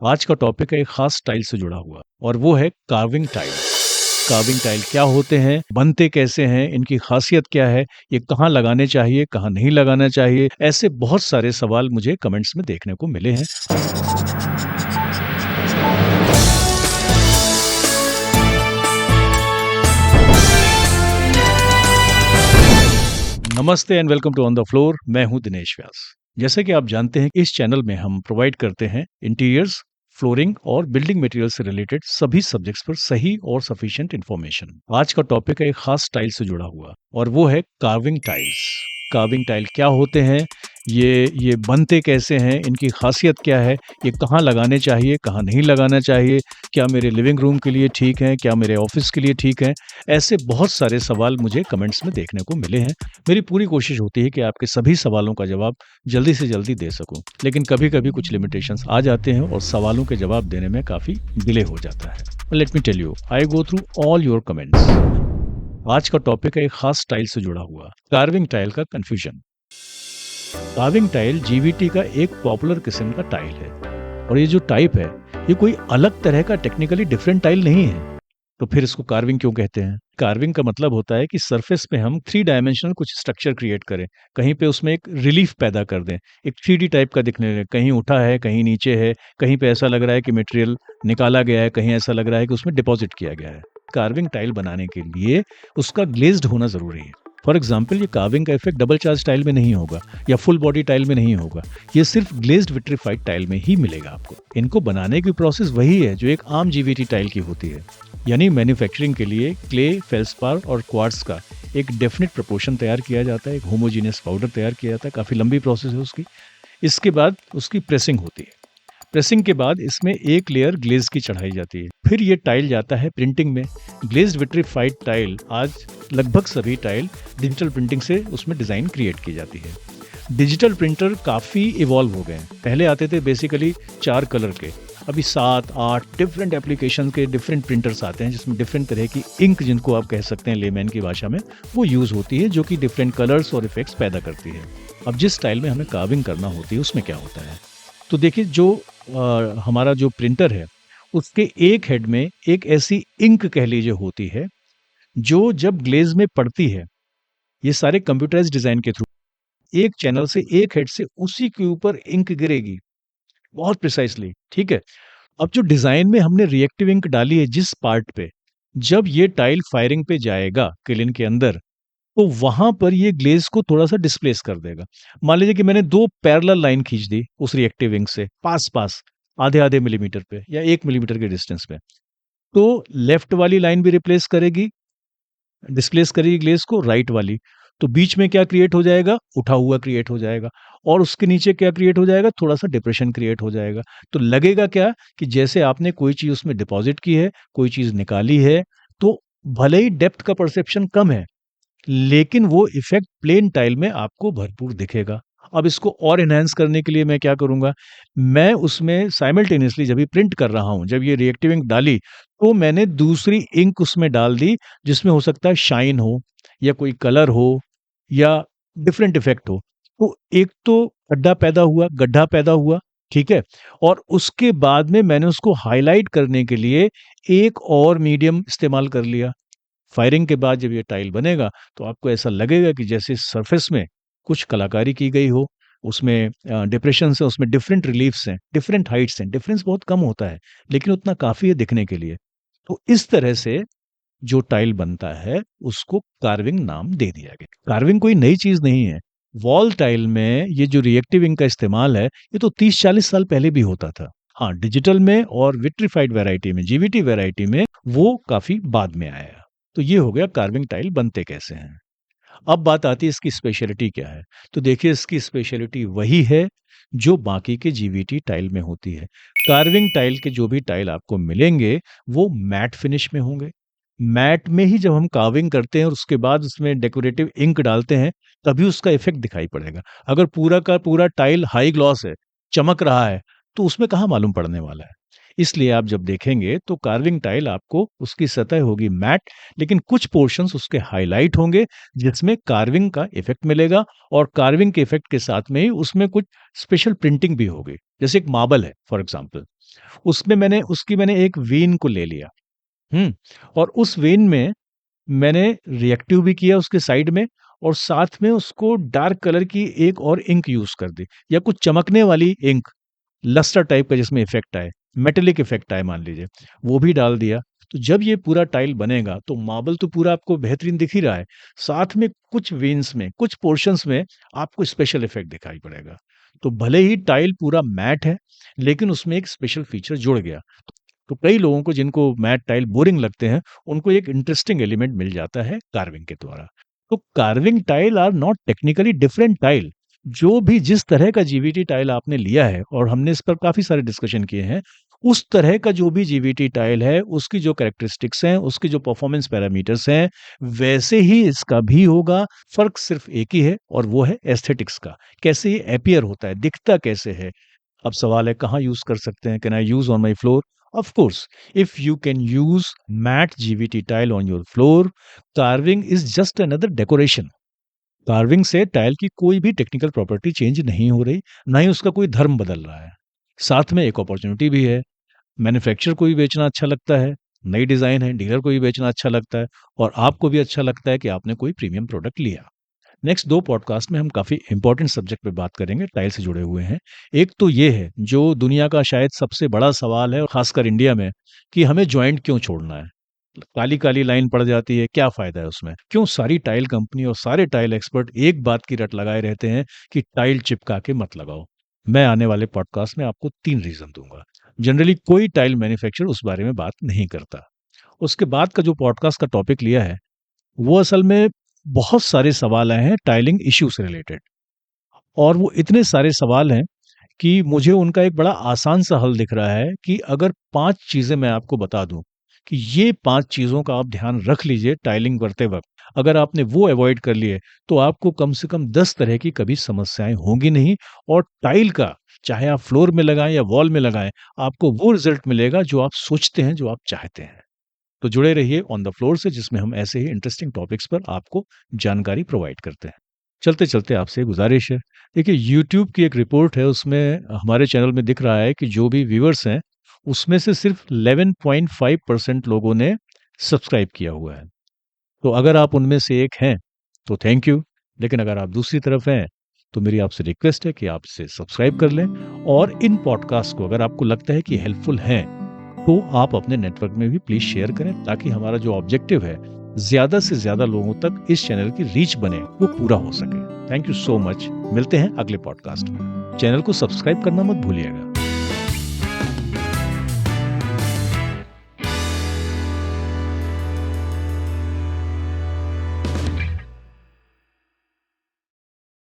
आज का टॉपिक है एक खास स्टाइल से जुड़ा हुआ और वो है कार्विंग टाइल। कार्विंग टाइल क्या होते हैं, बनते कैसे हैं, इनकी खासियत क्या है, ये कहाँ लगाने चाहिए, कहाँ नहीं लगाना चाहिए, ऐसे बहुत सारे सवाल मुझे कमेंट्स में देखने को मिले हैं। नमस्ते and welcome to on the floor. मैं हूं दिनेश व्यास। जैसे कि आप जानते हैं, इस चैनल में हम प्रोवाइड करते हैं इंटीरियर्स, फ्लोरिंग और बिल्डिंग मटेरियल से रिलेटेड सभी सब्जेक्ट्स पर सही और सफिशिएंट इंफॉर्मेशन। आज का टॉपिक है एक खास स्टाइल से जुड़ा हुआ और वो है कार्विंग टाइल्स। कार्विंग टाइल क्या होते हैं, ये बनते कैसे हैं, इनकी खासियत क्या है, ये कहाँ लगाने चाहिए, कहाँ नहीं लगाना चाहिए, क्या मेरे लिविंग रूम के लिए ठीक है, क्या मेरे ऑफिस के लिए ठीक है, ऐसे बहुत सारे सवाल मुझे कमेंट्स में देखने को मिले हैं। मेरी पूरी कोशिश होती है कि आपके सभी सवालों का जवाब जल्दी से जल्दी दे सकूं, लेकिन कभी-कभी कुछ लिमिटेशंस आ जाते हैं और सवालों के जवाब देने में काफ़ी डिले हो जाता है। Let me tell you, I go through all your comments. आज का टॉपिक है एक खास स्टाइल से जुड़ा हुआ, कार्विंग टाइल का कन्फ्यूजन। कार्विंग टाइल जीवीटी का एक पॉपुलर किस्म का टाइल है और ये जो टाइप है, ये कोई अलग तरह का टेक्निकली डिफरेंट टाइल नहीं है। तो फिर इसको कार्विंग क्यों कहते हैं? कार्विंग का मतलब होता है कि सरफेस पे हम थ्री डायमेंशनल कुछ स्ट्रक्चर क्रिएट करें, कहीं पे उसमें एक रिलीफ पैदा कर दें, एक 3D टाइप का दिखने लगे, कहीं उठा है, कहीं नीचे है, कहीं पे ऐसा लग रहा है कि मटेरियल निकाला गया है, कहीं ऐसा लग रहा है कि उसमें डिपॉजिट किया गया है। कार्विंग टाइल बनाने के लिए उसका ग्लेज्ड होना ज़रूरी है। फॉर एग्जाम्पल, ये कार्विंग का इफेक्ट डबल चार्ज टाइल में नहीं होगा या फुल बॉडी टाइल में नहीं होगा, ये सिर्फ ग्लेज्ड विट्रीफाइड टाइल में ही मिलेगा आपको। इनको बनाने की प्रोसेस वही है जो एक आम जीवीटी टाइल की होती है, यानी मैन्युफैक्चरिंग के लिए क्ले, फेल्सपार और क्वार्ट्ज का एक डेफिनेट प्रोपोर्शन तैयार किया जाता है, एक होमोजीनियस पाउडर तैयार किया जाता है, काफ़ी लंबी प्रोसेस है उसकी। इसके बाद उसकी प्रेसिंग होती है। प्रेसिंग के बाद इसमें एक लेयर ग्लेज की चढ़ाई जाती है, फिर ये टाइल जाता है प्रिंटिंग में। ग्लेज्ड विट्रीफाइड टाइल, आज लगभग सभी टाइल डिजिटल प्रिंटिंग से उसमें डिज़ाइन क्रिएट की जाती है। डिजिटल प्रिंटर काफ़ी इवॉल्व हो गए हैं। पहले आते थे बेसिकली 4 कलर के, अभी 7-8 डिफरेंट एप्लीकेशन के डिफरेंट प्रिंटर्स आते हैं जिसमें डिफरेंट तरह की इंक, जिनको आप कह सकते हैं लेमैन की भाषा में, वो यूज़ होती है, जो कि डिफरेंट कलर्स और इफेक्ट्स पैदा करती है। अब जिस स्टाइल में हमें कार्विंग करना होती है उसमें क्या होता है, तो देखिए, जो हमारा जो प्रिंटर है उसके एक हेड में एक ऐसी इंक कह लीजिए होती है, जो जब ग्लेज में पड़ती है, ये सारे कंप्यूटराइज्ड डिज़ाइन के थ्रू एक चैनल से, एक हेड से उसी के ऊपर इंक गिरेगी, बहुत प्रिसाइज़ली, ठीक है? अब जो डिज़ाइन में हमने रिएक्टिव इंक डाली है जिस पार्ट पे, जब ये टाइल फायरिंग पे जाएगा किलिन के अंदर, तो वहाँ पर ये ग्लेज़ को थोड़ा-सा डिस्प्लेस कर देगा। मान लीजिए कि मैंने 2 पैरेलल लाइन खींच दी उस रिएक्टिव इंक से, पास-पास, आधे-आधे मिलीमीटर पे या 1 मिलीमीटर के डिस्टेंस पे। तो लेफ्ट वाली लाइन भी रिप्लेस करेगी, डिस्प्लेस करेगी ग्लेज़ को, राइट वाली। तो बीच में क्या क्रिएट हो जाएगा? उठा हुआ क्रिएट हो जाएगा और उसके नीचे क्या क्रिएट हो जाएगा? थोड़ा-सा डिप्रेशन क्रिएट हो जाएगा। तो लगेगा क्या कि जैसे आपने कोई चीज़ उसमें डिपॉज़िट की है, कोई चीज़ निकाली है, तो भले ही डेप्थ का परसेप्शन कम है, लेकिन वो इफ़ेक्ट प्लेन टाइल में आपको भरपूर दिखेगा। अब इसको और एनहांस करने के लिए मैं क्या करूँगा, मैं उसमें साइमल्टेनियसली जब ये प्रिंट कर रहा हूँ, जब ये रिएक्टिव इंक डाली, तो मैंने दूसरी इंक उसमें डाल दी, जिसमें हो सकता है शाइन हो या कोई कलर हो या डिफरेंट इफ़ेक्ट हो। तो एक तो गड्ढा पैदा हुआ, ठीक है? और उसके बाद में मैंने उसको हाइलाइट करने के लिए एक और मीडियम इस्तेमाल कर लिया। फायरिंग के बाद जब ये टाइल बनेगा, तो आपको ऐसा लगेगा कि जैसे सरफेस में कुछ कलाकारी की गई हो, उसमें डिप्रेशंस हैं, उसमें डिफरेंट रिलीफ्स हैं, डिफरेंट हाइट्स हैं, डिफरेंस बहुत कम होता है, लेकिन उतना काफ़ी है दिखने के लिए। तो इस तरह से जो टाइल बनता है, उसको कार्विंग नाम दे दिया गया। कार्विंग कोई नई चीज़ नहीं है। वॉल टाइल में ये जो रिएक्टिव इंक का इस्तेमाल है, ये तो 30-40 साल पहले भी होता था। हाँ, डिजिटल में और विट्रिफाइड वैरायटी में, जीवीटी वैरायटी में, वो काफ़ी बाद में आया। तो ये हो गया कार्विंग टाइल बनते कैसे हैं। अब बात आती है इसकी स्पेशलिटी क्या है? तो देखिए, इसकी स्पेशलिटी वही है जो बाकी के जीवीटी टाइल में होती है। कार्विंग टाइल के जो भी टाइल आपको मिलेंगे, वो मैट फिनिश में होंगे। मैट में ही जब हम कार्विंग करते हैं और उसके बाद उसमें डेकोरेटिव इंक डालते हैं, तभी उसका इफ़ेक्ट दिखाई पड़ेगा। अगर पूरा का पूरा टाइल हाई ग्लॉस है, चमक रहा है, तो उसमें कहाँ मालूम पड़ने वाला है। इसलिए आप जब देखेंगे तो कार्विंग टाइल आपको उसकी सतह होगी मैट, लेकिन कुछ पोर्शंस उसके हाइलाइट होंगे जिसमें कार्विंग का इफेक्ट मिलेगा, और कार्विंग के इफेक्ट के साथ में ही उसमें कुछ स्पेशल प्रिंटिंग भी होगी। जैसे एक मार्बल है फॉर एग्जांपल, उसमें मैंने एक वेन को ले लिया, और उस वेन में मैंने रिएक्टिव भी किया उसके साइड में, और साथ में उसको डार्क कलर की एक और इंक यूज कर दी, या कुछ चमकने वाली इंक, लस्टर टाइप का जिसमें इफेक्ट आए, मेटेलिक इफेक्ट आए मान लीजिए, वो भी डाल दिया। तो जब ये पूरा टाइल बनेगा तो मार्बल तो पूरा आपको बेहतरीन दिख ही रहा है, साथ में कुछ वेन्स में, कुछ पोर्शंस में आपको स्पेशल इफेक्ट दिखाई पड़ेगा। तो भले ही टाइल पूरा मैट है, लेकिन उसमें एक स्पेशल फीचर जुड़ गया। तो कई लोगों को जिनको मैट टाइल बोरिंग लगते हैं, उनको एक इंटरेस्टिंग एलिमेंट मिल जाता है कार्विंग के द्वारा। तो carving tile are not technically different tile. जो भी जिस तरह का जीवीटी टाइल आपने लिया है, और हमने इस पर काफी सारे डिस्कशन किए हैं, उस तरह का जो भी जीवीटी टाइल है, उसकी जो कैरेक्टरिस्टिक्स हैं, उसकी जो परफॉर्मेंस पैरामीटर्स हैं, वैसे ही इसका भी होगा। फर्क सिर्फ एक ही है, और वो है एस्थेटिक्स का, कैसे ये अपीयर होता है, दिखता कैसे है। अब सवाल है कहाँ यूज कर सकते हैं, can I use on my floor? Of course, if you can use matte GVT tile on your floor, carving is just another decoration. Carving से टाइल की कोई भी टेक्निकल प्रॉपर्टी चेंज नहीं हो रही, ना ही उसका कोई धर्म बदल रहा है। साथ में एक अपॉर्चुनिटी भी है। मैन्युफैक्चरर को भी बेचना अच्छा लगता है, नई डिजाइन है, डीलर को भी बेचना अच्छा लगता है, और आपको भी अच्छा लगता है कि आपने कोई प्रीमियम प्रोडक्ट लिया। नेक्स्ट 2 पॉडकास्ट में हम काफ़ी इम्पोर्टेंट सब्जेक्ट पे बात करेंगे, टाइल से जुड़े हुए हैं। एक तो ये है, जो दुनिया का शायद सबसे बड़ा सवाल है, और ख़ासकर इंडिया में, कि हमें जॉइंट क्यों छोड़ना है? काली-काली लाइन पड़ जाती है, क्या फ़ायदा है उसमें? क्यों सारी टाइल कंपनी और सारे टाइल एक्सपर्ट एक बात की रट लगाए रहते हैं कि टाइल चिपका के मत लगाओ? मैं आने वाले पॉडकास्ट में आपको 3 रीज़न दूँगा। जनरली कोई टाइल मैन्युफैक्चरर उस बारे में बात नहीं करता। उसके बाद का जो पॉडकास्ट का टॉपिक लिया है, वो असल में बहुत सारे सवाल आए हैं टाइलिंग इश्यू से रिलेटेड, और वो इतने सारे सवाल हैं कि मुझे उनका एक बड़ा आसान सा हल दिख रहा है कि अगर 5 चीज़ें मैं आपको बता दूँ कि ये 5 चीज़ों का आप ध्यान रख लीजिए टाइलिंग करते वक़्त, अगर आपने वो अवॉइड कर लिए, तो आपको कम से कम 10 तरह की कभी समस्याएँ होंगी नहीं, और टाइल का, चाहे आप फ्लोर में लगाएँ या वॉल में लगाएँ, आपको वो रिज़ल्ट मिलेगा जो आप सोचते हैं, जो आप चाहते हैं। तो जुड़े रहिए ऑन द फ्लोर से, जिसमें हम ऐसे ही इंटरेस्टिंग टॉपिक्स पर आपको जानकारी प्रोवाइड करते हैं। चलते-चलते आपसे गुज़ारिश है, देखिए यूट्यूब की एक रिपोर्ट है, उसमें हमारे चैनल में दिख रहा है कि जो भी व्यूअर्स हैं, उसमें से सिर्फ 11.5% लोगों ने सब्सक्राइब किया हुआ है। तो अगर आप उनमें से एक हैं, तो थैंक यू। लेकिन अगर आप दूसरी तरफ हैं, तो मेरी आपसे रिक्वेस्ट है कि आप इसे सब्सक्राइब कर लें, और इन पॉडकास्ट को अगर आपको लगता है कि हेल्पफुल हैं, तो आप अपने नेटवर्क में भी प्लीज शेयर करें, ताकि हमारा जो ऑब्जेक्टिव है, ज्यादा से ज्यादा लोगों तक इस चैनल की रीच बने, वो पूरा हो सके। Thank you so much. मिलते हैं अगले पॉडकास्ट में। चैनल को सब्सक्राइब करना मत भूलिएगा।